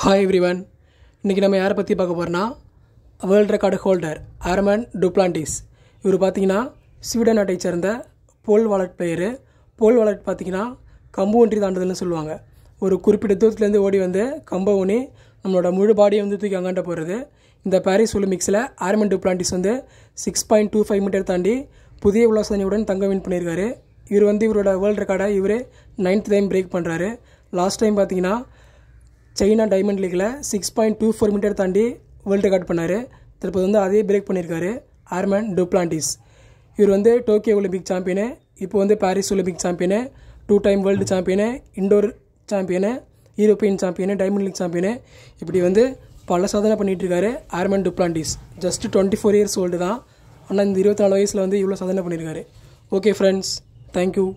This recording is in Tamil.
Hi everyone. இன்றைக்கி நம்ம யாரை பற்றி பார்க்க போகிறோன்னா வேர்ல்டு ரெக்கார்டு ஹோல்டர் ஆர்மண்ட் டுப்ளாண்டிஸ். இவர் பார்த்திங்கன்னா ஸ்வீடன் நாட்டை சேர்ந்த போல் வாலட் பிளேயரு. போல் வாலட் பார்த்திங்கன்னா கம்பு ஒன்றி தாண்டுதல்னு சொல்லுவாங்க. ஒரு குறிப்பிட்ட தூரத்துலேருந்து ஓடி வந்து கம்பை ஊனி நம்மளோட முழு பாடியை வந்து தூக்கி அங்காண்ட போகிறது. இந்த பாரிஸ் ஒலிம்பிக்ஸில் ஆர்மண்ட் டுப்ளாண்டிஸ் வந்து 6.25 மீட்டர் தாண்டி புதிய உலக சாதனையுடன் தங்கம் வின் பண்ணியிருக்காரு. இவர் வந்து இவரோட வேர்ல்டு ரெக்கார்டை இவர் 9th டைம் பிரேக் பண்ணுறாரு. லாஸ்ட் டைம் பார்த்திங்கன்னா சைனா டைமண்ட் லீக்கில் 6.24 மீட்டர் தாண்டி வேர்ல்டு ரெக்கார்ட் பண்ணார். தற்போது வந்து அதே பிரேக் பண்ணியிருக்காரு ஆர்மண்ட் டுப்ளாண்டிஸ். இவர் வந்து டோக்கியோ ஒலிம்பிக் சாம்பியனு, இப்போ வந்து Paris Olympic champion, 2 time world champion, indoor champion, European champion, diamond league champion, இப்படி வந்து பல சாதனை பண்ணிகிட்டு இருக்காரு Armand Duplantis. Just 24 years old தான். ஆனால் இந்த 24 வயசில் வந்து இவ்வளோ சாதனை பண்ணியிருக்காரு. Okay friends, thank you.